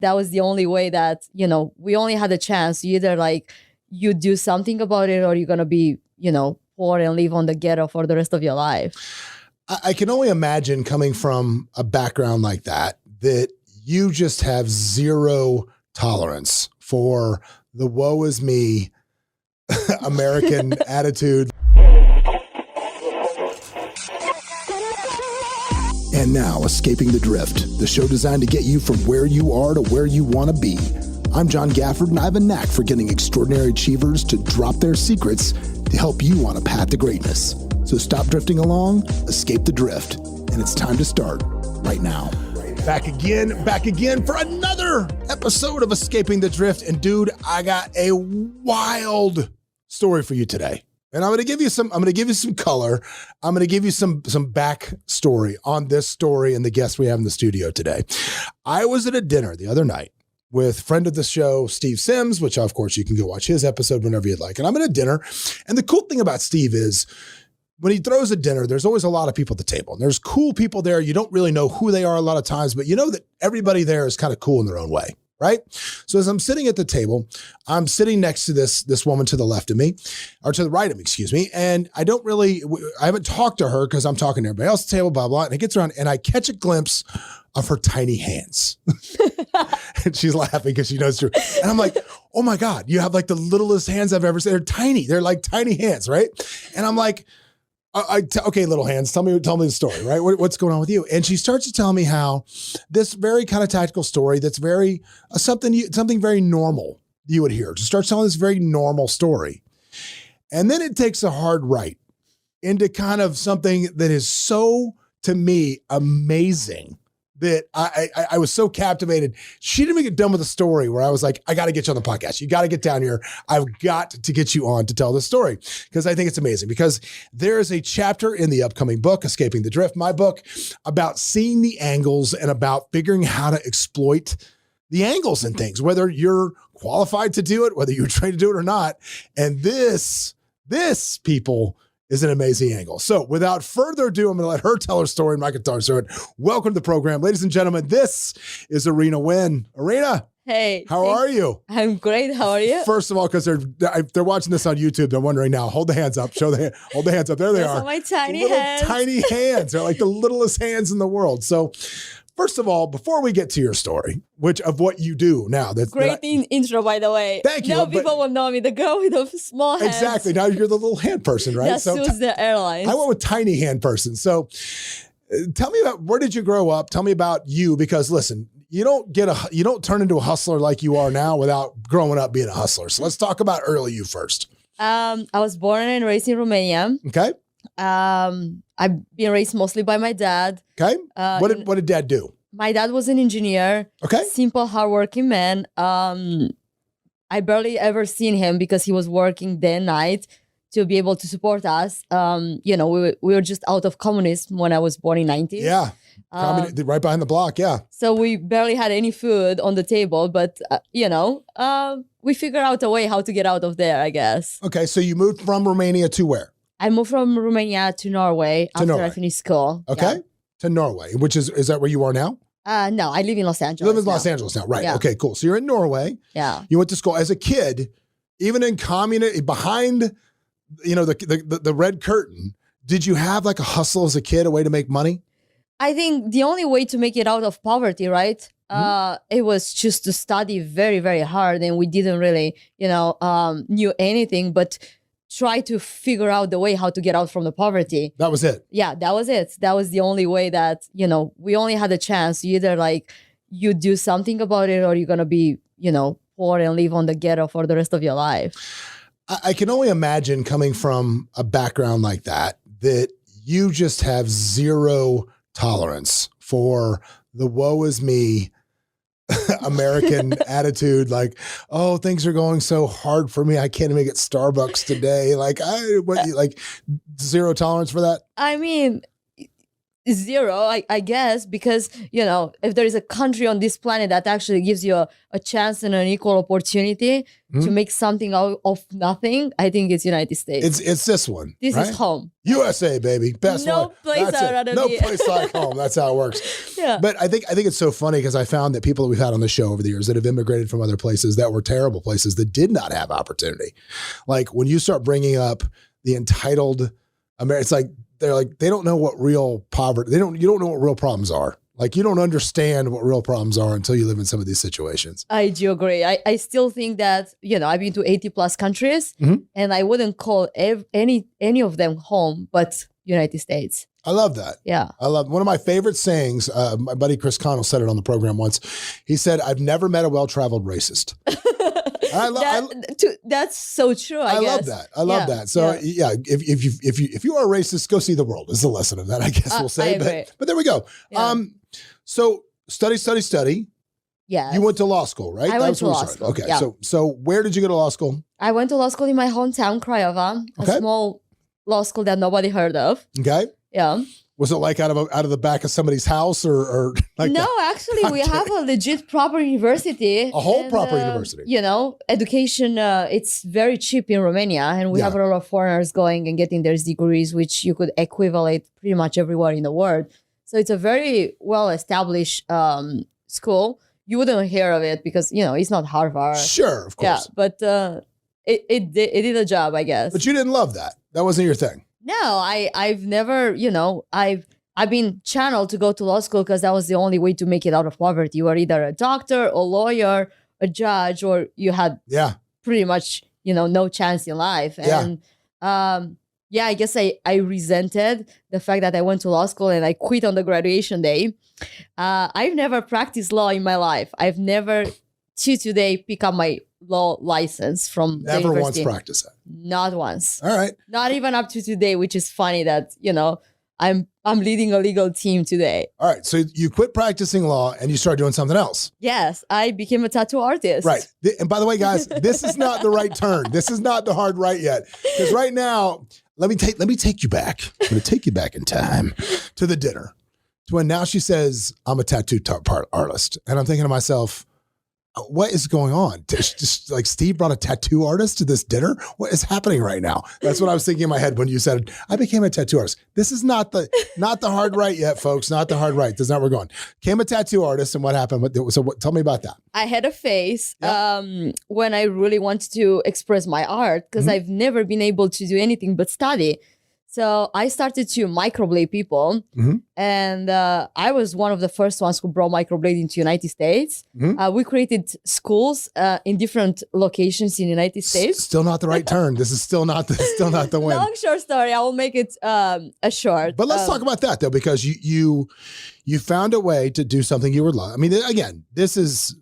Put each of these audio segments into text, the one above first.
that was the only way that, we only had a chance. Either like you do something about it or you're going to be, poor and live on the ghetto for the rest of your life. I can only imagine coming from a background like that you just have zero tolerance for the woe is me American attitude. And now, Escaping the Drift, the show designed to get you from where you are to where you want to be. I'm John Gafford, and I have a knack for getting extraordinary achievers to drop their secrets to help you on a path to greatness. So stop drifting along, escape the drift, and it's time to start right now. Back again for another episode of Escaping the Drift. And dude, I got a wild story for you today. And I'm going to give you some color. I'm going to give you some backstory on this story and the guests we have in the studio today. I was at a dinner the other night with friend of the show, Steve Sims, which of course you can go watch his episode whenever you'd like. And I'm at a dinner. And the cool thing about Steve is when he throws a dinner, there's always a lot of people at the table. And there's cool people there. You don't really know who they are a lot of times, but you know that everybody there is kind of cool in their own way. Right? So as I'm sitting at the table, I'm sitting next to this woman to the left of me, or to the right of me, excuse me. And I haven't talked to her because I'm talking to everybody else at the table, blah, blah. And it gets around and I catch a glimpse of her tiny hands. And she's laughing because she knows it's true. And I'm like, oh my God, you have like the littlest hands I've ever seen. They're tiny. They're like tiny hands, right? And I'm like, okay, little hands, tell me the story, right? What's going on with you? And she starts to tell me how this very kind of tactical story that's very, something very normal you would hear. Just starts telling this very normal story. And then it takes a hard right into kind of something that is so, to me, amazing that I was so captivated. She didn't even get done with the story where I was like, I got to get you on the podcast. You got to get down here. I've got to get you on to tell this story because I think it's amazing because there is a chapter in the upcoming book, Escaping the Drift, my book, about seeing the angles and about figuring how to exploit the angles and things, whether you're qualified to do it, whether you're trained to do it or not. And this people is an amazing angle. So without further ado, I'm going to let her tell her story and my guitar story. Welcome to the program. Ladies and gentlemen, this is Irina Wynn. Irina. Hey. How are you? I'm great. How are you? First of all, because they're watching this on YouTube, they're wondering now, hold the hands up. Hold the hands up. There they are. My tiny hands. Tiny hands. They're like the littlest hands in the world. So first of all, before we get to your story, which of what you do now. Great intro, by the way. Thank you. Now people will know me, the girl with the small hands. Exactly. Now you're the little hand person, right? That suits the Airlines. I went with tiny hand person. So tell me about, where did you grow up? Tell me about you, because listen, you don't turn into a hustler like you are now without growing up being a hustler. So let's talk about early you first. I was born and raised in Romania. Okay. I've been raised mostly by my dad. Okay. What did dad do? My dad was an engineer. Okay. Simple, hardworking man. I barely ever seen him because he was working day and night to be able to support us. We were just out of communism when I was born in 90s. Yeah. Right behind the block. Yeah. So we barely had any food on the table, but we figured out a way how to get out of there, I guess. Okay. So you moved from Romania to where? I moved from Romania to Norway after I finished school. Okay. Yeah. To Norway, which is that where you are now? No, I live in Los Angeles. You live in Los Angeles now, right? Yeah. Okay, cool. So you're in Norway. Yeah. You went to school as a kid, even in behind, the red curtain. Did you have like a hustle as a kid, a way to make money? I think the only way to make it out of poverty, right? It was just to study very, very hard, and we didn't really, knew anything, but try to figure out the way how to get out from the poverty. That was it. Yeah, that was it. That was the only way that, we only had a chance. Either like you do something about it or you're going to be, poor and live on the ghetto for the rest of your life. I can only imagine coming from a background like that you just have zero tolerance for the woe is me American attitude, like, oh, things are going so hard for me. I can't even get Starbucks today. Like, zero tolerance for that. I mean, zero, I guess, because, if there is a country on this planet that actually gives you a chance and an equal opportunity to make something out of nothing, I think it's United States. It's this one. This right? is home. USA, baby. Best no one. place I'd rather No be. place like home. That's how it works. Yeah. But I think it's so funny because I found that people that we've had on the show over the years that have immigrated from other places that were terrible places that did not have opportunity. Like when you start bringing up the entitled America, it's like, they don't know what real poverty, you don't know what real problems are. Like you don't understand what real problems are until you live in some of these situations. I do agree. I still think that, I've been to 80 plus countries and I wouldn't call any of them home, but United States. I love that. Yeah. I love one of my favorite sayings. My buddy Chris Connell said it on the program once. He said, "I've never met a well-traveled racist." That's so true. I guess. I love that. So if you are a racist, go see the world is the lesson of that. I guess we'll say. But there we go. Yeah. So study. Yeah. You went to law school, right? I went to law school. Okay. Yeah. So where did you go to law school? I went to law school in my hometown, Craiova, a small law school that nobody heard of. Okay. Yeah. Was it like out of the back of somebody's house or like no, that? Actually, we have a legit proper university. A whole proper university. Education, it's very cheap in Romania, and we have a lot of foreigners going and getting their degrees, which you could equivalent pretty much everywhere in the world. So it's a very well-established school. You wouldn't hear of it because, it's not Harvard. Sure, of course. Yeah, but it did a job, I guess. But you didn't love that. That wasn't your thing. No, I've never, I've been channeled to go to law school because that was the only way to make it out of poverty. You were either a doctor, a lawyer, a judge, or you had pretty much, no chance in life. And I guess I resented the fact that I went to law school and I quit on the graduation day. I've never practiced law in my life. I've never to today pick up my law license from the university. Never once practiced it. Not once. All right. Not even up to today, which is funny that, I'm leading a legal team today. All right. So you quit practicing law and you started doing something else. Yes. I became a tattoo artist. Right. And by the way, guys, this is not the right turn. This is not the hard right yet. Because right now, let me take you back. I'm going to take you back in time to the dinner. To when now she says, I'm a tattoo artist. And I'm thinking to myself, what is going on? Just like Steve brought a tattoo artist to this dinner? What is happening right now? That's what I was thinking in my head when you said, I became a tattoo artist. This is not the hard right yet, folks. Not the hard right. That's not where we're going. Became a tattoo artist, and what happened? So tell me about that. I had a phase when I really wanted to express my art because I've never been able to do anything but study. So I started to microblade people, and I was one of the first ones who brought microblading to the United States. We created schools in different locations in the United States. Still not the right turn. This is still not the win. Long short story. I will make it a short. But let's talk about that though, because you found a way to do something you would love. I mean, again, this is.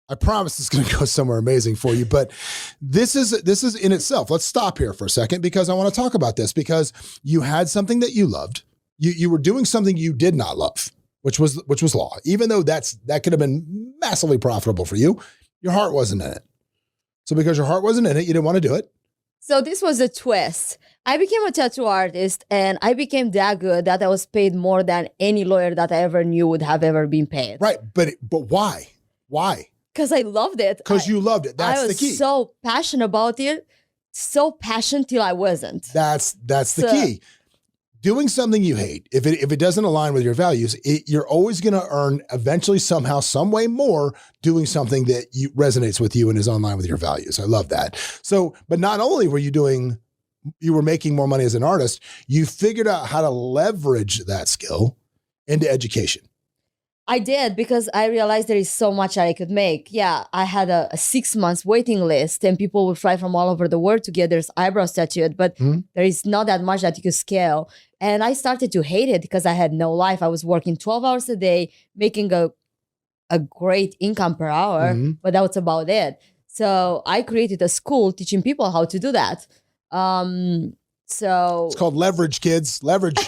I promise it's going to go somewhere amazing for you, but this is in itself. Let's stop here for a second because I want to talk about this because you had something that you loved. You were doing something you did not love, which was law. Even though that could have been massively profitable for you, your heart wasn't in it. So because your heart wasn't in it, you didn't want to do it. So this was a twist. I became a tattoo artist and I became that good that I was paid more than any lawyer that I ever knew would have ever been paid. Right. But why? Why? Because I loved it. Because you loved it. That's the key. I was so passionate about it. So passionate till I wasn't. That's the key. Doing something you hate, if it doesn't align with your values, you're always going to earn eventually somehow, some way more doing something that resonates with you and is in line with your values. I love that. So, but not only were you were making more money as an artist, you figured out how to leverage that skill into education. I did because I realized there is so much I could make. Yeah, I had a 6 months waiting list and people would fly from all over the world to get their eyebrows tattooed, but there is not that much that you could scale. And I started to hate it because I had no life. I was working 12 hours a day, making a great income per hour, but that was about it. So I created a school teaching people how to do that. So it's called leverage, kids. Leverage.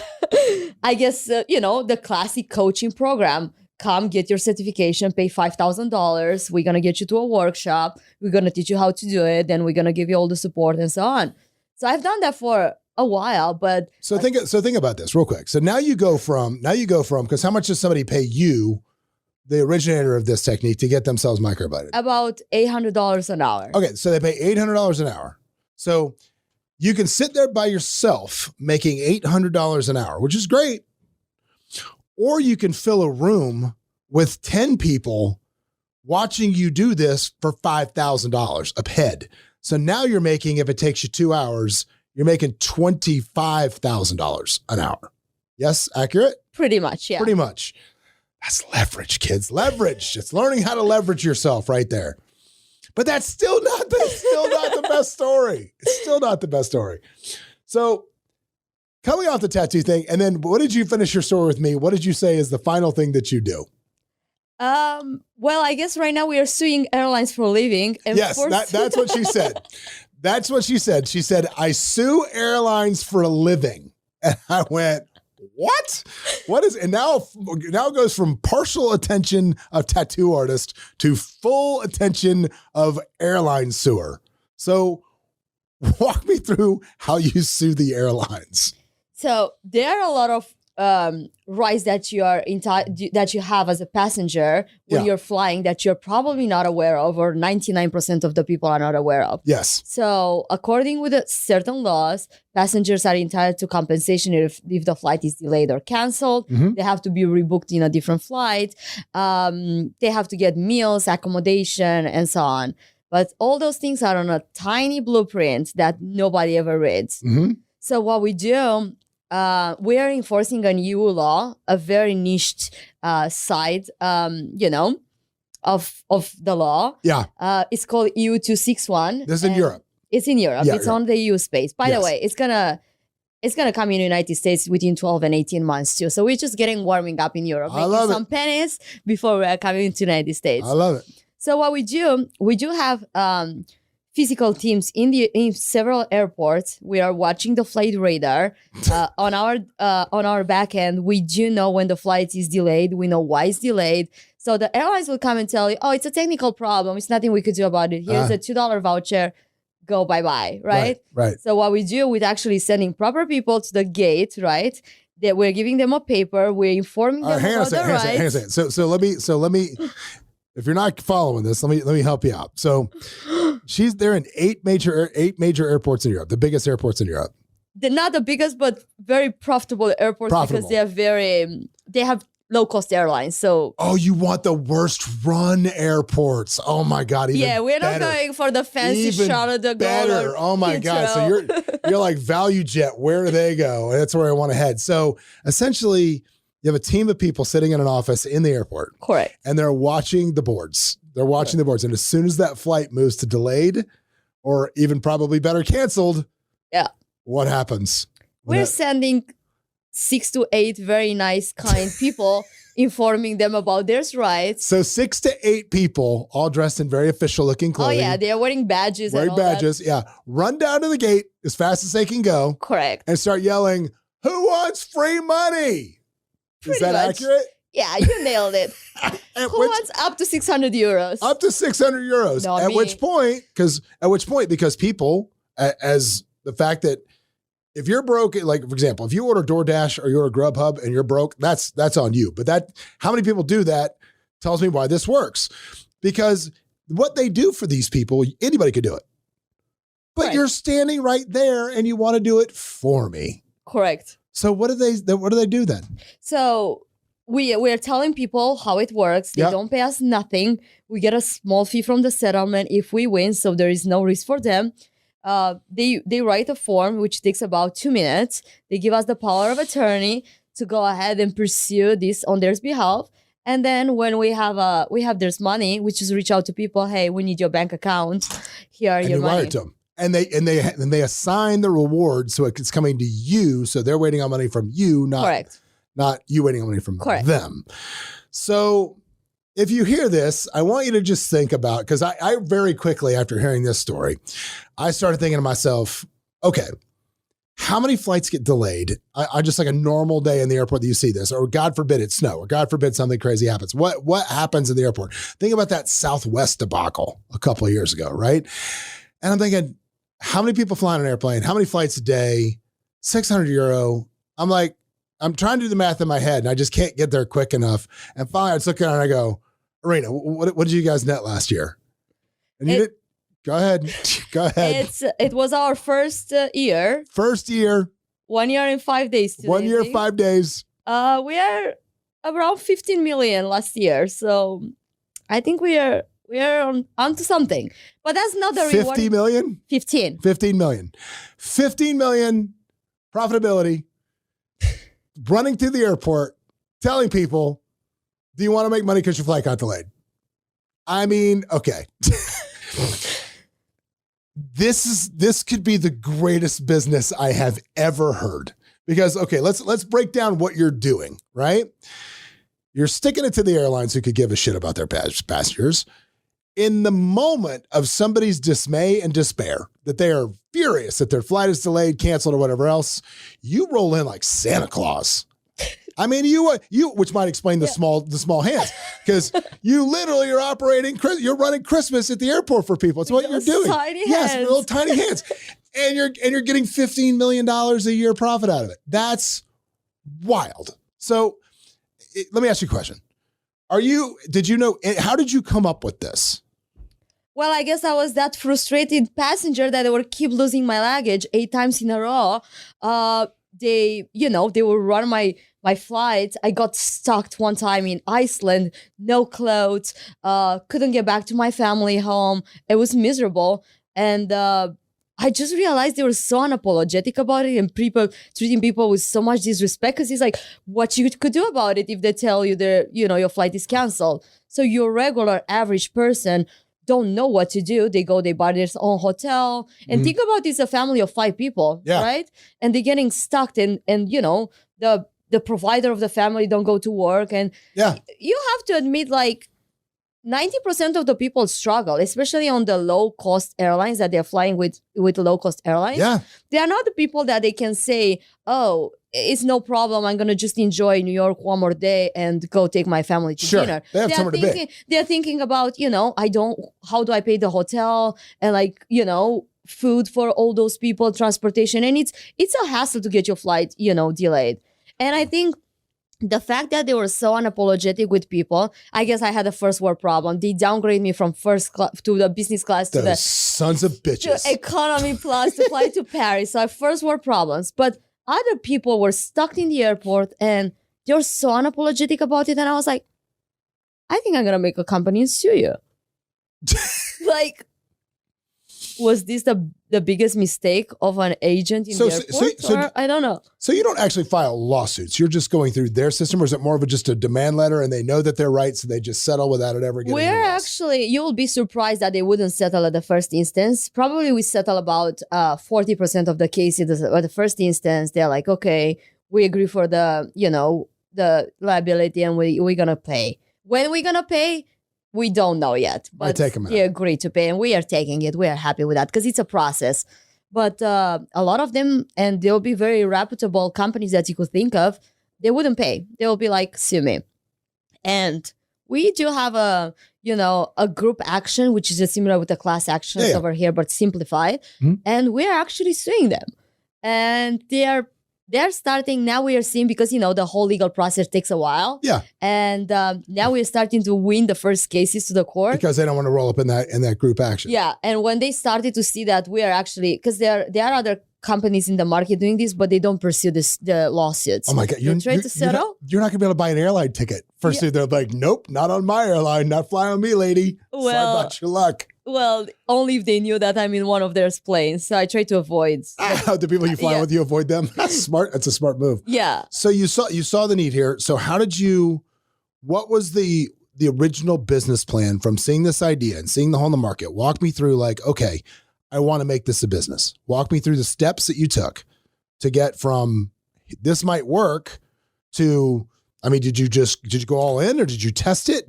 I guess, the classic coaching program. Come get your certification, pay $5,000. We're going to get you to a workshop. We're going to teach you how to do it. Then we're going to give you all the support and so on. So I've done that for a while, but think about this real quick. So now you go from because how much does somebody pay you, the originator of this technique, to get themselves microbladed? About $800 an hour. Okay, so they pay $800 an hour. So you can sit there by yourself making $800 an hour, which is great. Or you can fill a room with 10 people watching you do this for $5,000 a head. So now you're making, if it takes you 2 hours, you're making $25,000 an hour. Yes, accurate? Pretty much, yeah. Pretty much. That's leverage, kids. Leverage. It's learning how to leverage yourself right there. But that's still not the best story. It's still not the best story. So coming off the tattoo thing, and then what did you finish your story with me? What did you say is the final thing that you do? Well, I guess right now we are suing airlines for a living. And yes, that's what she said. That's what she said. She said, I sue airlines for a living. And I went, what? What is, and now it goes from partial attention of tattoo artist to full attention of airline suer. So walk me through how you sue the airlines. So there are a lot of rights that you have as a passenger when you're flying that you're probably not aware of, or 99% of the people are not aware of. Yes. So according with certain laws, passengers are entitled to compensation if the flight is delayed or canceled. Mm-hmm. They have to be rebooked in a different flight. They have to get meals, accommodation, and so on. But all those things are on a tiny blueprint that nobody ever reads. Mm-hmm. So what we do, we are enforcing a new law, a very niched side, of the law. Yeah. It's called EU 261. This is in Europe. It's in Europe. Yeah, it's on the EU space. By the way, it's gonna come in the United States within 12 and 18 months too. So we're just warming up in Europe, making some pennies before we're coming to the United States. I love it. So what we do have physical teams in several airports. We are watching the flight radar on our back end. We do know when the flight is delayed. We know why it's delayed. So the airlines will come and tell you, oh, it's a technical problem. It's nothing we could do about it. Here's a $2 voucher. Go bye-bye, right? Right. So what we do with actually sending proper people to the gate, right? That we're giving them a paper. We're informing them about their rights. Hang on a second. So let me. If you're not following this, let me help you out. So they're in eight major airports in Europe, the biggest airports in Europe. They're not the biggest, but very profitable airports because they have low-cost airlines. So you want the worst run airports. Oh my God. We're not going for the fancy Charlotte de Gaulle. Oh my God. So you're like Value Jet. Where do they go? That's where I want to head. So essentially, you have a team of people sitting in an office in the airport. Correct. And they're watching the boards. They're watching the boards. And as soon as that flight moves to delayed or even probably better canceled, what happens? We're sending 6 to 8 very nice, kind people informing them about their rights. So 6 to 8 people all dressed in very official looking clothing. Oh yeah, they are wearing badges. Run down to the gate as fast as they can go. Correct. And start yelling, who wants free money? Is that accurate? Yeah, you nailed it. Who wants up to 600 euros? Up to 600 euros. At which point, because people, as the fact that if you're broke, like for example, if you order DoorDash or you order Grubhub and you're broke, that's on you. But how many people do that tells me why this works. Because what they do for these people, anybody could do it. But you're standing right there and you want to do it for me. Correct. So what do they do then? So we're telling people how it works. They don't pay us nothing. We get a small fee from the settlement if we win, so there is no risk for them. They write a form which takes about 2 minutes. They give us the power of attorney to go ahead and pursue this on their behalf. And then when we have there's money, we just reach out to people. Hey, we need your bank account. Here are your money. Wire it to them. And they assign the reward so it's coming to you. So they're waiting on money from you, not you waiting on money from them. So if you hear this, I want you to just think about, because I very quickly after hearing this story, I started thinking to myself, okay, how many flights get delayed? I just like a normal day in the airport that you see this, or God forbid it's snow, or God forbid something crazy happens. What happens in the airport? Think about that Southwest debacle a couple of years ago, right? And I'm thinking, how many people fly on an airplane? How many flights a day? 600 euro. I'm like, I'm trying to do the math in my head and I just can't get there quick enough. And finally I was looking at it and I go, Irina, what did you guys net last year? And you did, go ahead. Go ahead. It was our first year. First year. 1 year and 5 days. Today. 1 year, 5 days. We are around 15 million last year. So I think we are onto something. But that's not the reward. 50 million? 15. 15 million. 15 million profitability. Running through the airport, telling people, do you want to make money because your flight got delayed? I mean, okay. This could be the greatest business I have ever heard. Because, okay, let's break down what you're doing, right? You're sticking it to the airlines who could give a shit about their passengers. In the moment of somebody's dismay and despair, that they are furious that their flight is delayed, canceled, or whatever else, you roll in like Santa Claus. I mean, you, which might explain the small hands, because you literally are you're running Christmas at the airport for people. It's what you're doing. Tiny hands. Yes, little tiny hands, and you're getting $15 million a year profit out of it. That's wild. So, let me ask you a question. How did you come up with this? Well, I guess I was that frustrated passenger that they would keep losing my luggage 8 times in a row. They would run my flights. I got stuck one time in Iceland, no clothes, couldn't get back to my family home. It was miserable. And I just realized they were so unapologetic about it and treating people with so much disrespect, because it's like, what you could do about it if they tell you your flight is canceled. So your regular average person don't know what to do. They buy their own hotel. And think about it's a family of 5 people, right? And they're getting stuck and the provider of the family don't go to work. And you have to admit, like, 90% of the people struggle, especially on the low-cost airlines that they're flying with low-cost airlines. Yeah. They are not the people that they can say, oh, it's no problem, I'm going to just enjoy New York one more day and go take my family to dinner. They have somewhere to be. They're thinking about, how do I pay the hotel and food for all those people, transportation. And it's a hassle to get your flight, delayed. And I think the fact that they were so unapologetic with people, I guess I had a first world problem. They downgraded me from first class to the business class to the sons of bitches to economy plus to fly to Paris. So I have first world problems. But other people were stuck in the airport and they were so unapologetic about it. And I was like, I think I'm gonna make a company and sue you. Was this the biggest mistake of an agent in the airport? I don't know. So you don't actually file lawsuits. You're just going through their system, or is it more of just a demand letter and they know that they're right, so they just settle without it ever getting you'll be surprised that they wouldn't settle at the first instance. Probably we settle about 40% of the cases at the first instance. They're like, okay, we agree for the liability and we're going to pay. When we're going to pay, we don't know yet, but they agree to pay and we are taking it. We are happy with that because it's a process. But a lot of them, and they'll be very reputable companies that you could think of, they wouldn't pay. They'll be like, sue me. And we do have a group action, which is just similar with the class actions over here, but simplified. Mm-hmm. And we are actually suing them. And they're starting, now we are seeing, because, the whole legal process takes a while. Yeah. And now we're starting to win the first cases to the court. Because they don't want to roll up in that group action. Yeah. And when they started to see that we are actually, because there are other companies in the market doing this, but they don't pursue the lawsuits. Oh my God. You're not going to be able to buy an airline ticket. First thing they're like, nope, not on my airline, not flying on me, lady. Well, sorry about your luck. Well, only if they knew that I'm in one of their planes. So I try to avoid. The people you fly with, you avoid them? That's smart. That's a smart move. Yeah. So you saw the need here. So what was the original business plan from seeing this idea and seeing the hole in the market? Walk me through okay, I want to make this a business. Walk me through the steps that you took to get from this might work to, did you go all in or did you test it?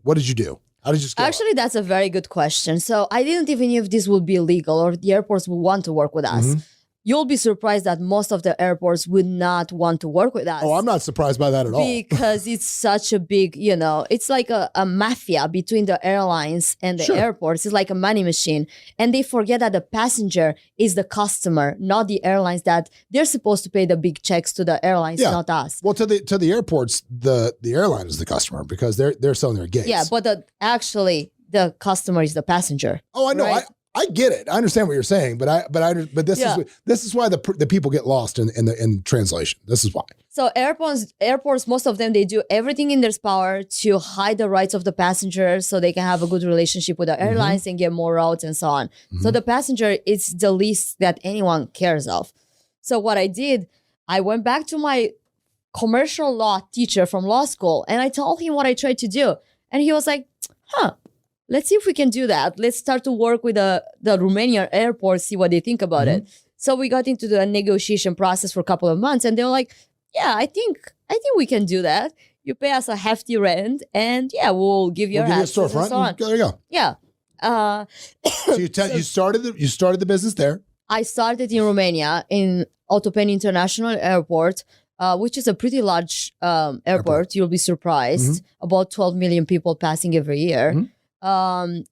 What did you do? How did you scale Actually, that's a very good question. So I didn't even know if this would be legal or the airports would want to work with us. Mm-hmm. you'll be surprised that most of the airports would not want to work with us. Oh, I'm not surprised by that at all. Because it's such a big, it's like a mafia between the airlines and the airports. It's like a money machine. And they forget that the passenger is the customer, not the airlines, that they're supposed to pay the big checks to the airlines, not us. Well, to the airports, the airline is the customer because they're selling their gates. Yeah, but actually the customer is the passenger. Oh, I know. Right? I get it. I understand what you're saying, but this is why the people get lost in translation. This is why. So airports, most of them, they do everything in their power to hide the rights of the passengers so they can have a good relationship with the airlines and get more routes and so on. So the passenger is the least that anyone cares of. So what I did, I went back to my commercial law teacher from law school and I told him what I tried to do. And he was like, let's see if we can do that. Let's start to work with the Romanian airport, see what they think about it. So we got into the negotiation process for a couple of months and they were like, yeah, I think we can do that. You pay us a hefty rent and we'll give you a storefront. So there you go. Yeah. So you started the business there. I started in Romania in Otopeni International Airport, which is a pretty large airport. You'll be surprised. About 12 million people passing every year. And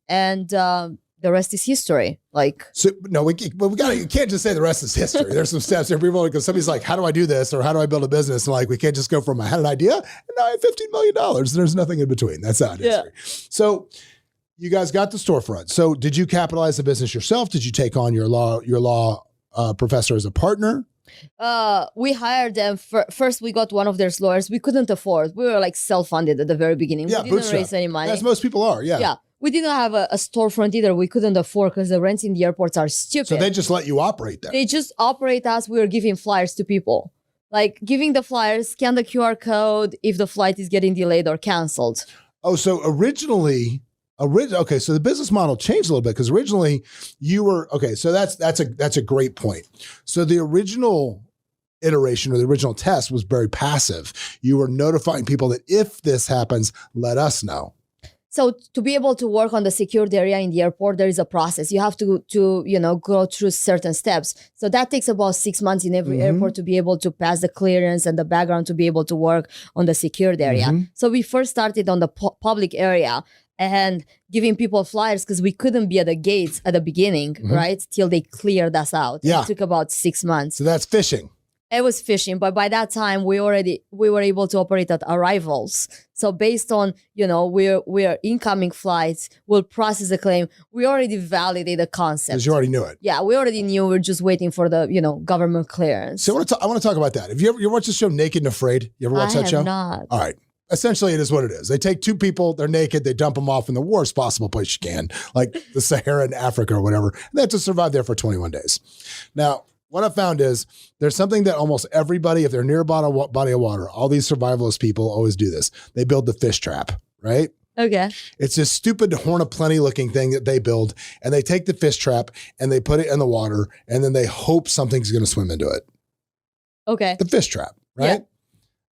the rest is history. You can't just say the rest is history. There's some steps there. Because somebody's like, how do I do this? Or how do I build a business? And we can't just go from I had an idea and now I have $15 million. There's nothing in between. That's not history. So you guys got the storefront. So did you capitalize the business yourself? Did you take on your law professor as a partner? We hired them. First, we got one of their lawyers. We couldn't afford. We were self-funded at the very beginning. Yeah, we didn't raise any money. As most people are, Yeah. We didn't have a storefront either. We couldn't afford because the rents in the airports are stupid. So they just let you operate there. They just operate us. We were giving flyers to people. Giving the flyers, scan the QR code if the flight is getting delayed or canceled. Oh, so originally, so the business model changed a little bit because originally you were, so that's a great point. So the original iteration or the original test was very passive. You were notifying people that if this happens, let us know. So to be able to work on the secured area in the airport, there is a process. You have to go through certain steps. So that takes about 6 months in every airport to be able to pass the clearance and the background to be able to work on the secured area. So we first started on the public area and giving people flyers because we couldn't be at the gates at the beginning, right? Till they cleared us out. Yeah. It took about 6 months. So that's fishing. It was fishing, but by that time we were able to operate at arrivals. So based on, we're incoming flights, we'll process the claim. We already validated the concept. Because you already knew it. Yeah, we already knew. We're just waiting for the, government clearance. So I want to talk about that. Have you ever watched the show Naked and Afraid? You ever watch that show? I have not. All right. Essentially, it is what it is. They take two people, they're naked, they dump them off in the worst possible place you can, like the Sahara in Africa or whatever. And they have to survive there for 21 days. Now, what I found is there's something that almost everybody, if they're near a body of water, all these survivalist people always do this. They build the fish trap, right? Okay. It's this stupid Horn of Plenty looking thing that they build, and they take the fish trap and they put it in the water, and then they hope something's going to swim into it. Okay. The fish trap, right? Yeah.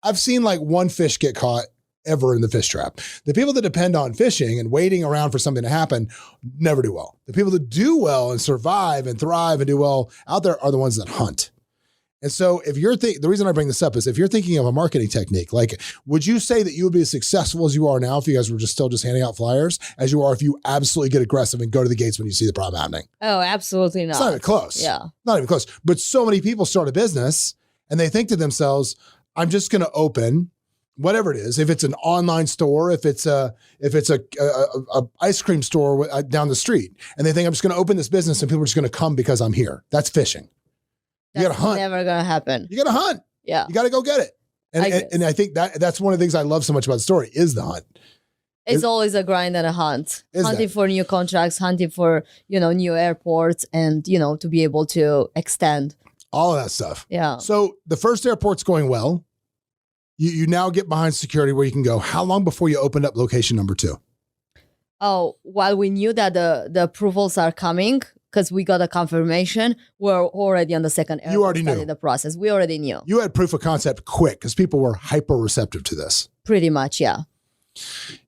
I've seen one fish get caught ever in the fish trap. The people that depend on fishing and waiting around for something to happen never do well. The people that do well and survive and thrive and do well out there are the ones that hunt. And so if you're the reason I bring this up is if you're thinking of a marketing technique, would you say that you would be as successful as you are now if you guys were still handing out flyers as you are if you absolutely get aggressive and go to the gates when you see the problem happening? Oh, absolutely not. It's not even close. Yeah. Not even close. But so many people start a business and they think to themselves, I'm just going to open whatever it is, if it's an online store, if it's a ice cream store down the street, and they think I'm just going to open this business and people are just going to come because I'm here. That's fishing. You got to hunt. Never going to happen. You got to hunt. Yeah. You got to go get it. And I think that's one of the things I love so much about the story is the hunt. It's always a grind and a hunt. Hunting for new contracts, hunting for, new airports and, to be able to extend. All of that stuff. Yeah. So the first airport's going well. You now get behind security where you can go. How long before you opened up location number 2? Oh, while we knew that the approvals are coming, because we got a confirmation, we're already on the second airport. You already knew the process. We already knew. You had proof of concept quick because people were hyper receptive to this. Pretty much, yeah.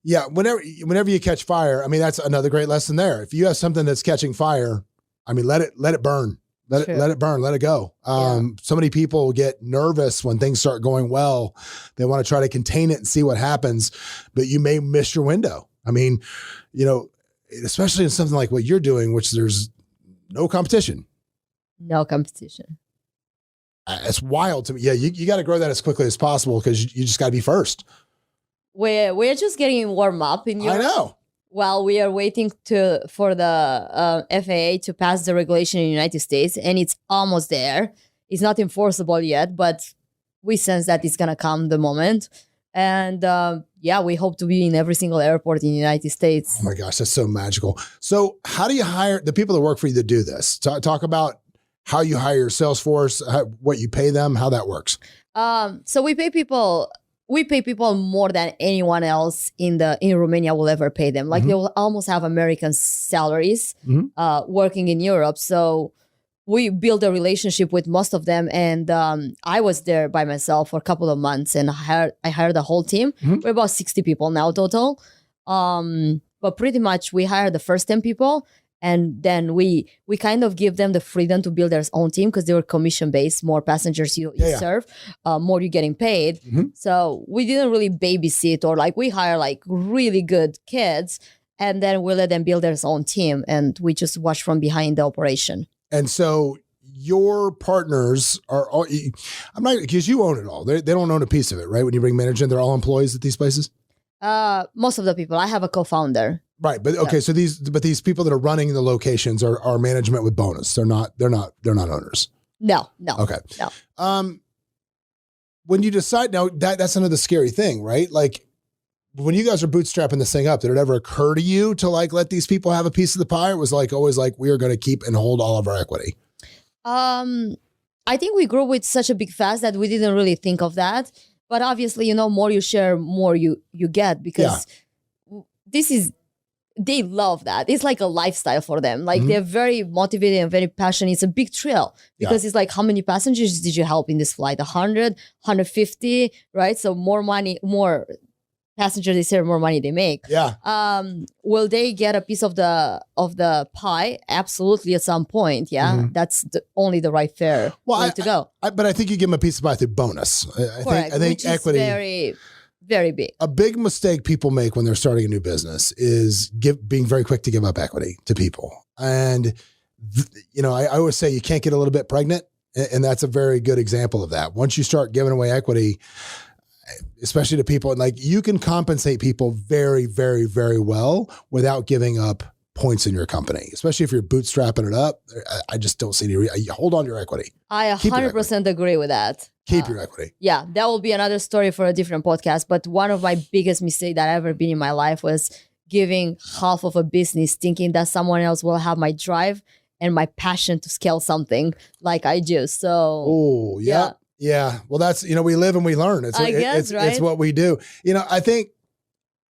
Yeah. Whenever you catch fire, that's another great lesson there. If you have something that's catching fire, let it burn. Let it burn, let it go. So many people get nervous when things start going well. They want to try to contain it and see what happens, but you may miss your window. I mean, especially in something like what you're doing, which there's no competition. No competition. It's wild to me. Yeah, you got to grow that as quickly as possible because you just got to be first. We're just getting warm up in Europe. I know. While we are waiting for the FAA to pass the regulation in the United States, and it's almost there. It's not enforceable yet, but we sense that it's gonna come the moment. And we hope to be in every single airport in the United States. Oh my gosh, that's so magical. So how do you hire the people that work for you to do this? Talk about how you hire your sales force, what you pay them, how that works. So we pay people more than anyone else in Romania will ever pay them. Like they will almost have American salaries working in Europe. So we build a relationship with most of them. And I was there by myself for a couple of months and I hired the whole team. We're about 60 people now total. But pretty much we hire the first 10 people. And then we kind of give them the freedom to build their own team because they were commission-based. More passengers you serve, more you're getting paid. So we didn't really babysit or we hire really good kids and then we let them build their own team and we just watch from behind the operation. And so your partners are all, I'm not, because you own it all. They don't own a piece of it, right? When you bring management, they're all employees at these places? Most of the people. I have a co-founder. Right, but okay, so these people that are running the locations are management with bonus. They're not owners. No. Okay. No. When you decide now, that's another scary thing, right? Like when you guys are bootstrapping this thing up, did it ever occur to you to let these people have a piece of the pie? It was always we are going to keep and hold all of our equity. I think we grew with such a big fast that we didn't really think of that. But obviously, more you share, more you get because they love that. It's like a lifestyle for them. They're very motivated and very passionate. It's a big thrill because it's how many passengers did you help in this flight? 100, 150, right? So more money, more passengers they serve, more money they make. Yeah. Will they get a piece of the pie? Absolutely, at some point. Yeah, that's only the right fair way to go. But I think you give them a piece of pie through bonus. I think which equity is very, very big. A big mistake people make when they're starting a new business is being very quick to give up equity to people. And I always say you can't get a little bit pregnant, and that's a very good example of that. Once you start giving away equity, especially to people, you can compensate people very, very, very well without giving up points in your company, especially if you're bootstrapping it up. I just don't see any hold on to your equity. I 100% agree with that. Keep your equity. Yeah, that will be another story for a different podcast. But one of my biggest mistakes that I've ever been in my life was giving half of a business thinking that someone else will have my drive and my passion to scale something like I do. So, yeah. Well, that's, we live and we learn. It's what we do. I think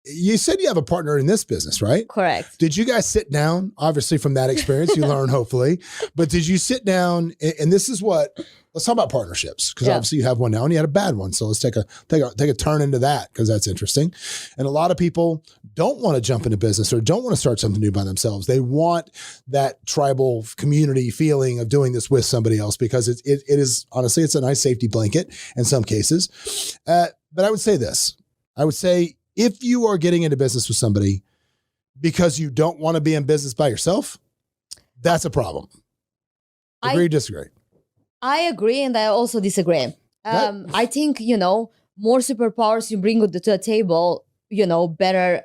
you said you have a partner in this business, right? Correct. Did you guys sit down? Obviously from that experience, you learn hopefully, but did you sit down and this is let's talk about partnerships because obviously you have one now and you had a bad one. So let's take a turn into that because that's interesting. And a lot of people don't want to jump into business or don't want to start something new by themselves. They want that tribal community feeling of doing this with somebody else because it is honestly, it's a nice safety blanket in some cases. But I would say this, if you are getting into business with somebody because you don't want to be in business by yourself, that's a problem. Agree or disagree? I agree and I also disagree. I think, more superpowers you bring to the table, better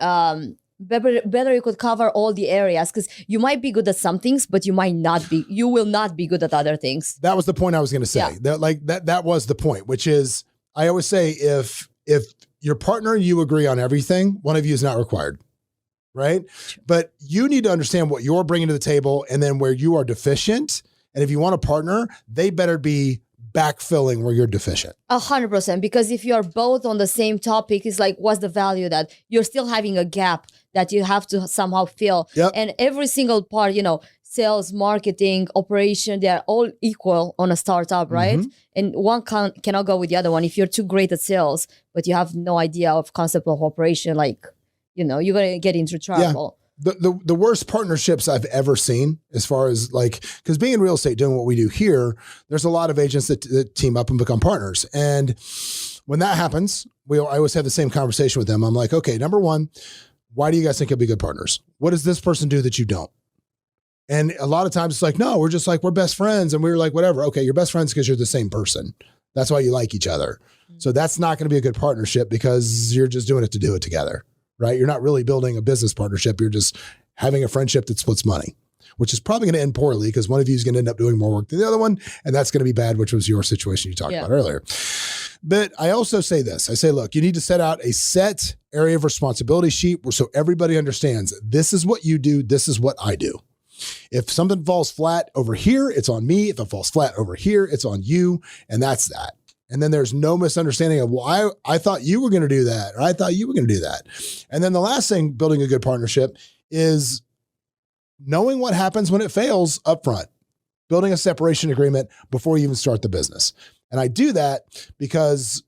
you could cover all the areas because you might be good at some things, but you will not be good at other things. That was the point I was going to say. Yeah. That was the point, which is I always say if your partner and you agree on everything, one of you is not required, right? But you need to understand what you're bringing to the table and then where you are deficient. And if you want a partner, they better be backfilling where you're deficient. 100%. Because if you're both on the same topic, it's what's the value that you're still having a gap that you have to somehow fill. Yep. And every single part, sales, marketing, operation, they're all equal on a startup, right? Mm-hmm. And one cannot go with the other one. If you're too great at sales, but you have no idea of concept of operation, you're going to get into trouble. The worst partnerships I've ever seen, as far as like, because being in real estate, doing what we do here, there's a lot of agents that team up and become partners. And when that happens, I always have the same conversation with them. I'm like, okay, number one, why do you guys think you'll be good partners? What does this person do that you don't? And a lot of times it's like, no, we're best friends. And we're like, whatever. Okay, you're best friends because you're the same person. That's why you like each other. So that's not going to be a good partnership because you're just doing it to do it together, right? You're not really building a business partnership. You're just having a friendship that splits money, which is probably going to end poorly because one of you is going to end up doing more work than the other one. And that's going to be bad, which was your situation you talked about earlier. But I also say this. I say, look, you need to set out a set area of responsibility sheet so everybody understands this is what you do. This is what I do. If something falls flat over here, it's on me. If it falls flat over here, it's on you. And that's that. And then there's no misunderstanding of, well, I thought you were going to do that, or I thought you were going to do that. And then the last thing, building a good partnership, is knowing what happens when it fails upfront, building a separation agreement before you even start the business. And I do that because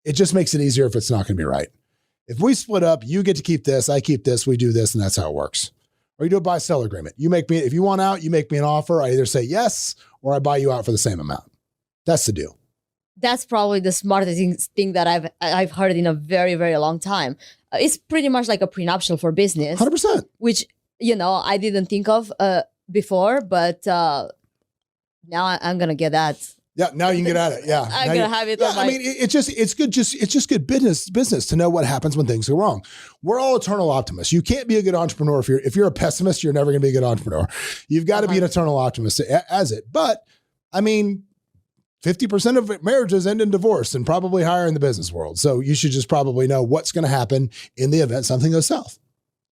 it just makes it easier if it's not going to be right. If we split up, you get to keep this, I keep this, we do this, and that's how it works. Or you do a buy-sell agreement. If you want out, you make me an offer. I either say yes, or I buy you out for the same amount. That's the deal. That's probably the smartest thing that I've heard in a very, very long time. It's pretty much like a prenuptial for business. 100%. Which, I didn't think of before, but now I'm going to get that. Yeah, now you can get at it. Yeah. I'm going to have it on my... I mean, it's just good business to know what happens when things go wrong. We're all eternal optimists. You can't be a good entrepreneur if you're a pessimist, you're never going to be a good entrepreneur. You've got to be an eternal optimist as it. But I mean, 50% of marriages end in divorce, and probably higher in the business world. So you should just probably know what's going to happen in the event something goes south,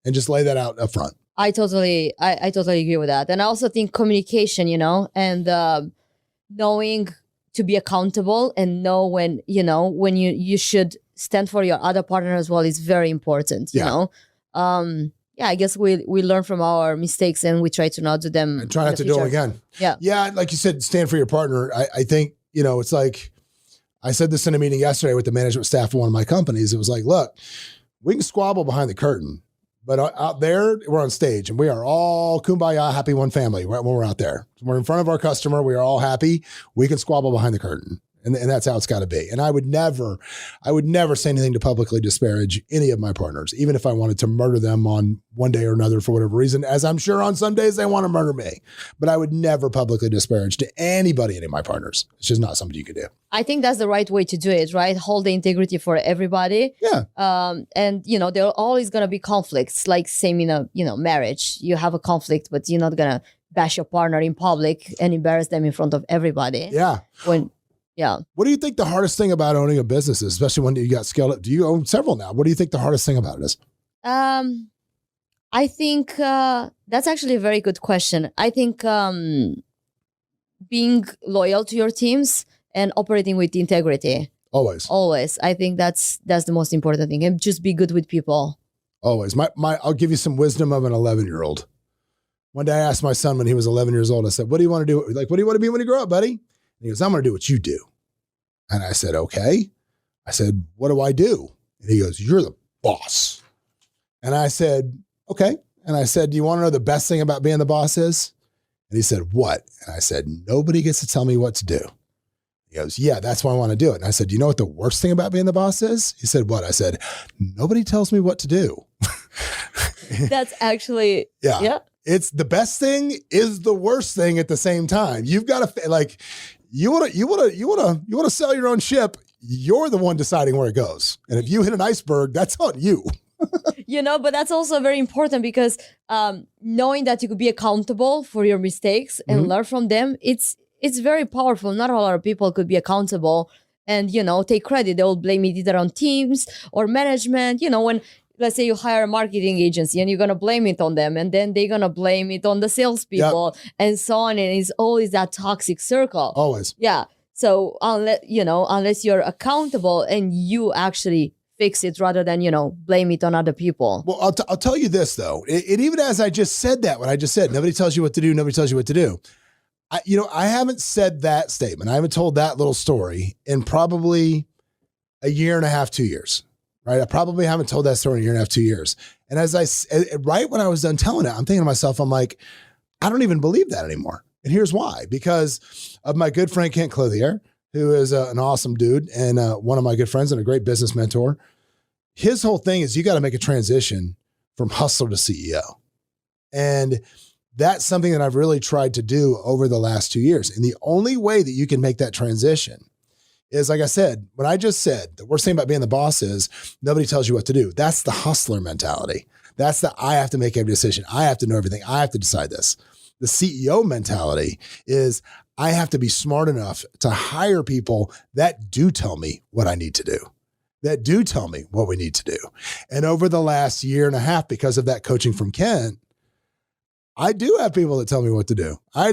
and just lay that out up front. I totally agree with that. And I also think communication, and knowing to be accountable and know when you should stand for your other partner as well is very important. I guess we learn from our mistakes and we try to not do them. And try not to do them again. Yeah. Like you said, stand for your partner. I think, it's like, I said this in a meeting yesterday with the management staff of one of my companies. It was like, look, we can squabble behind the curtain, but out there we're on stage and we are all kumbaya, happy one family when we're out there. We're in front of our customer. We are all happy. We can squabble behind the curtain. And that's how it's got to be. And I would never say anything to publicly disparage any of my partners, even if I wanted to murder them on one day or another for whatever reason, as I'm sure on some days they want to murder me. But I would never publicly disparage to any of my partners. It's just not something you could do. I think that's the right way to do it, right? Hold the integrity for everybody. Yeah. And, there are always going to be conflicts, like same in a, marriage. You have a conflict, but you're not going to bash your partner in public and embarrass them in front of everybody. Yeah. Yeah. What do you think the hardest thing about owning a business is, especially when you got scaled up? Do you own several now? What do you think the hardest thing about it is? I think that's actually a very good question. I think being loyal to your teams and operating with integrity. Always. I think that's the most important thing. And just be good with people. Always. I'll give you some wisdom of an 11-year-old. One day I asked my son when he was 11 years old, I said, what do you want to do? Like, what do you want to be when you grow up, buddy? And he goes, I'm going to do what you do. And I said, okay. I said, what do I do? And he goes, you're the boss. And I said, okay. And I said, do you want to know the best thing about being the boss is? And he said, what? And I said, nobody gets to tell me what to do. He goes, yeah, that's why I want to do it. And I said, do you know what the worst thing about being the boss is? He said, what? I said, nobody tells me what to do. That's actually, yeah. It's the best thing is the worst thing at the same time. You've got to you want to sell your own ship. You're the one deciding where it goes. And if you hit an iceberg, that's on you. But that's also very important because knowing that you could be accountable for your mistakes and learn from them, it's very powerful. Not a lot of people could be accountable and, take credit. They will blame it either on teams or management. When, let's say you hire a marketing agency and you're going to blame it on them and then they're going to blame it on the salespeople and so on. And it's always that toxic circle. Always. Yeah. So unless you're accountable and you actually fix it rather than, blame it on other people. Well, I'll tell you this though. It even as I just said that, what I just said, nobody tells you what to do. Nobody tells you what to do. I haven't said that statement. I haven't told that little story in probably a year and a half, 2 years. right? I probably haven't told that story in a year and a half, 2 years. And right when I was done telling it, I'm thinking to myself, I'm like, I don't even believe that anymore. And here's why, because of my good friend, Kent Clothier, who is an awesome dude and one of my good friends and a great business mentor. His whole thing is you got to make a transition from hustler to CEO. And that's something that I've really tried to do over the last 2 years. And the only way that you can make that transition is, like I said, when I just said, the worst thing about being the boss is nobody tells you what to do. That's the hustler mentality. That's the I have to make every decision. I have to know everything. I have to decide this. The CEO mentality is I have to be smart enough to hire people that do tell me what I need to do, that do tell me what we need to do. And over the last year and a half, because of that coaching from Kent, I do have people that tell me what to do. I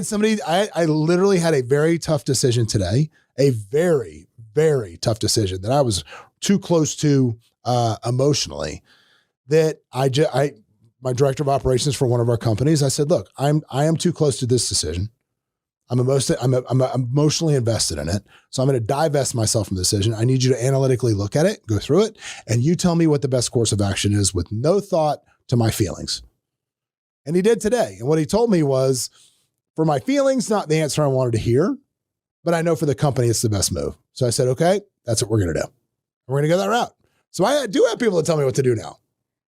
literally had a very tough decision today, a very, very tough decision that I was too close to emotionally, that my director of operations for one of our companies, I said, look, I am too close to this decision. I'm emotionally invested in it. So I'm going to divest myself from the decision. I need you to analytically look at it, go through it, and you tell me what the best course of action is with no thought to my feelings. And he did today. And what he told me was, for my feelings, not the answer I wanted to hear, but I know for the company, it's the best move. So I said, okay, that's what we're going to do. We're going to go that route. So I do have people that tell me what to do now.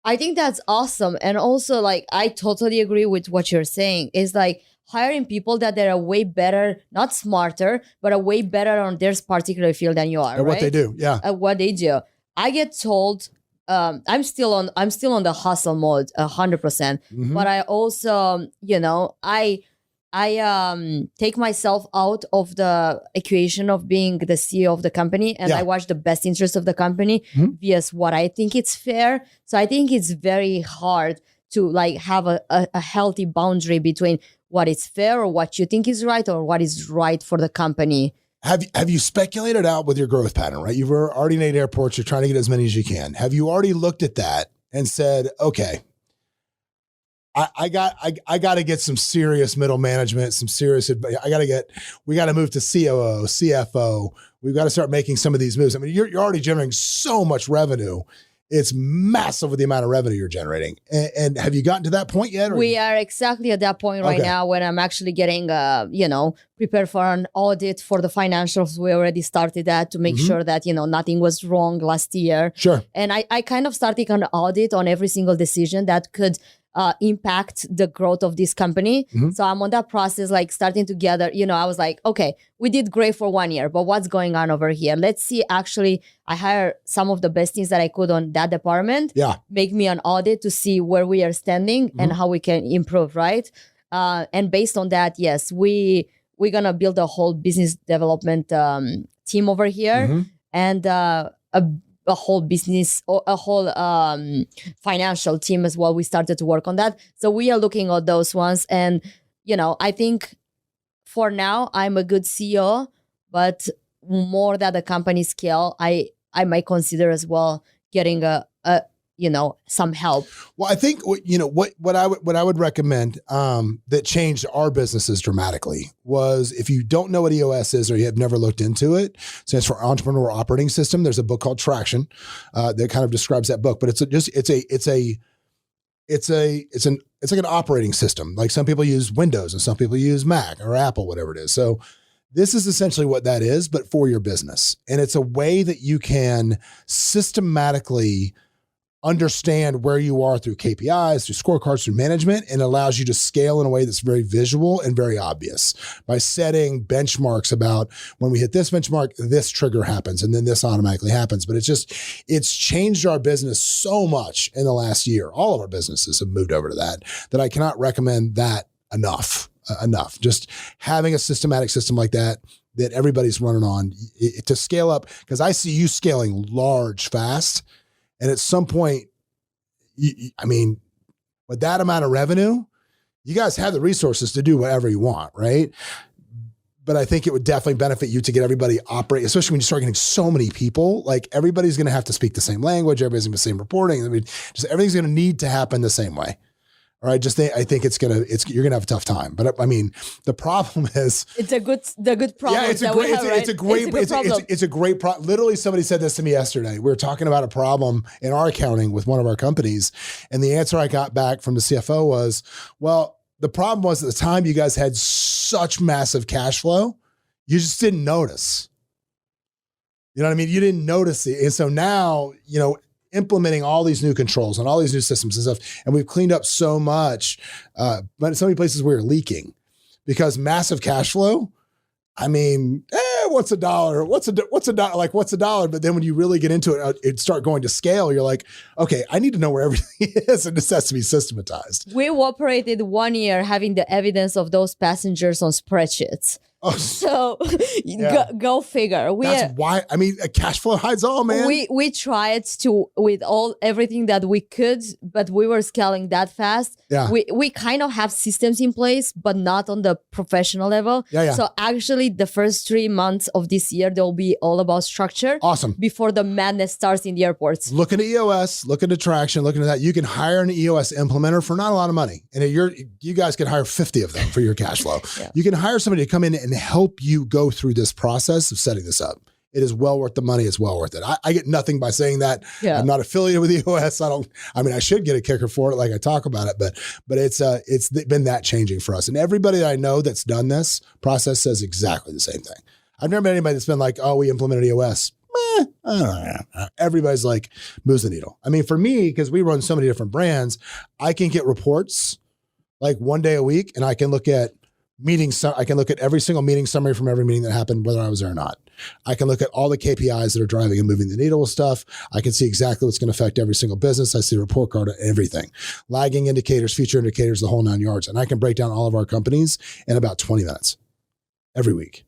I think that's awesome. And also, like, I totally agree with what you're saying. Is like hiring people that they're way better, not smarter, but are way better on their particular field than you are. At what they do. Yeah. At what they do. I get told, I'm still on the hustle mode 100%. Mm-hmm. But I also, I take myself out of the equation of being the CEO of the company, and I watch the best interest of the company vs what I think it's fair. So I think it's very hard to like have a healthy boundary between what is fair or what you think is right or what is right for the company. Have you speculated out with your growth pattern, right? You've already in 8 airports. You're trying to get as many as you can. Have you already looked at that and said, okay, I got to get some serious middle management, some serious, we got to move to COO, CFO. We've got to start making some of these moves. I mean, you're already generating so much revenue. It's massive with the amount of revenue you're generating. And have you gotten to that point yet? We are exactly at that point right now when I'm actually getting, prepared for an audit for the financials. We already started that to make sure that, nothing was wrong last year. Sure. And I kind of started an audit on every single decision that could impact the growth of this company. So I'm on that process, like starting to gather, I was like, okay, we did great for 1 year, but what's going on over here? Let's see. Actually, I hired some of the best things that I could on that department. Yeah. Make me an audit to see where we are standing and how we can improve, right? And based on that, yes, we're going to build a whole business development team over here and a whole business or a whole financial team as well. We started to work on that. So we are looking at those ones. And, I think for now, I'm a good CEO, but more that the company scale, I might consider as well getting some help. Well, I think what I would recommend that changed our businesses dramatically was, if you don't know what EOS is or you have never looked into it, stands for Entrepreneur Operating System. There's a book called Traction that kind of describes that book, but it's like an operating system. Like some people use Windows and some people use Mac or Apple, whatever it is. So this is essentially what that is, but for your business. And it's a way that you can systematically understand where you are through KPIs, through scorecards, through management, and allows you to scale in a way that's very visual and very obvious by setting benchmarks about when we hit this benchmark, this trigger happens, and then this automatically happens. But it's changed our business so much in the last year. All of our businesses have moved over to that I cannot recommend that enough. Just having a systematic system like that everybody's running on to scale up, because I see you scaling large fast. And at some point, with that amount of revenue, you guys have the resources to do whatever you want, right? But I think it would definitely benefit you to get everybody operate, especially when you start getting so many people. Like, everybody's going to have to speak the same language. Everybody's going to be the same reporting. Just everything's going to need to happen the same way. All right, I think you're gonna have a tough time. But I mean, the problem is it's the good problem. Yeah, it's a great problem. Literally, somebody said this to me yesterday. We were talking about a problem in our accounting with one of our companies, and the answer I got back from the CFO was, well, the problem was at the time you guys had such massive cash flow, you just didn't notice. You know what I mean? You didn't notice it. And so now, implementing all these new controls and all these new systems and stuff, and we've cleaned up so much, but in so many places we were leaking because massive cash flow. I mean, what's a dollar? What's a dollar? Like, what's a dollar? But then when you really get into it start going to scale. You're like, okay, I need to know where everything is, and this has to be systematized. We operated 1 year having the evidence of those passengers on spreadsheets. Oh, so go figure. That's why. I mean, cash flow hides all, man. We tried to with everything that we could, but we were scaling that fast. Yeah. We kind of have systems in place, but not on the professional level. Yeah. So actually, the first 3 months of this year, they'll be all about structure. Awesome. Before the madness starts in the airports. Looking at EOS, looking at traction, looking at that. You can hire an EOS implementer for not a lot of money, and you guys can hire 50 of them for your cash flow. Yeah. You can hire somebody to come in and help you go through this process of setting this up. It is well worth the money. It's well worth it. I get nothing by saying that. Yeah. I'm not affiliated with EOS. I should get a kicker for it, like I talk about it, but it's been that changing for us. And everybody that I know that's done this process says exactly the same thing. I've never met anybody that's been like, oh, we implemented EOS. I don't know. Everybody's like, moves the needle. I mean, for me, because we run so many different brands, I can get reports like 1 day a week, and I can look at meetings. I can look at every single meeting summary from every meeting that happened, whether I was there or not. I can look at all the KPIs that are driving and moving the needle with stuff. I can see exactly what's going to affect every single business. I see the report card and everything. Lagging indicators, future indicators, the whole 9 yards. And I can break down all of our companies in about 20 minutes every week.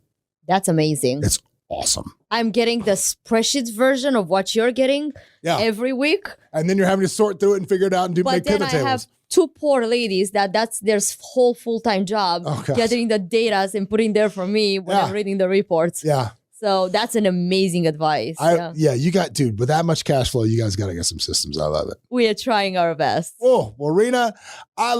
That's amazing. It's awesome. I'm getting the spreadsheets version of what you're getting every week. And then you're having to sort through it and figure it out and make pivot tables. I have 2 poor ladies that's their whole full-time job, getting the data and putting there for me when I'm reading the reports. Yeah. So that's an amazing advice. You got, dude, with that much cash flow, you guys got to get some systems. I love it. We are trying our best. Oh, well, Irina, I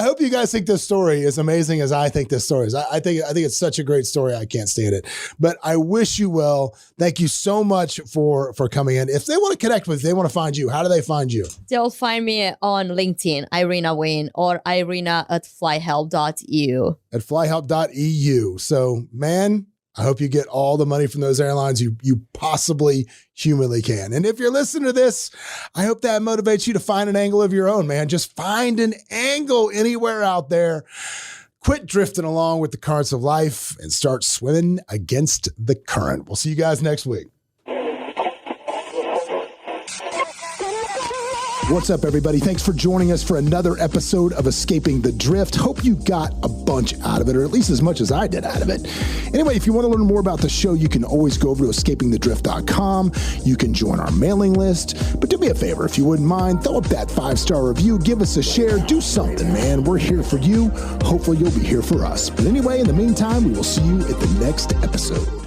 hope you guys think this story is amazing as I think this story is. I think it's such a great story. I can't stand it, but I wish you well. Thank you so much for coming in. If they want to connect with you, they want to find you, how do they find you? They'll find me on LinkedIn, Irina Wynn, or Irina at flyhelp.eu. At flyhelp.eu. So, man, I hope you get all the money from those airlines you possibly humanly can. And if you're listening to this, I hope that motivates you to find an angle of your own, man. Just find an angle anywhere out there. Quit drifting along with the currents of life and start swimming against the current. We'll see you guys next week. What's up, everybody? Thanks for joining us for another episode of Escaping the Drift. Hope you got a bunch out of it, or at least as much as I did out of it. Anyway, if you want to learn more about the show, you can always go over to escapingthedrift.com. You can join our mailing list. But do me a favor, if you wouldn't mind, throw up that 5-star review, give us a share, do something, man. We're here for you. Hopefully you'll be here for us. But anyway, in the meantime, we will see you at the next episode.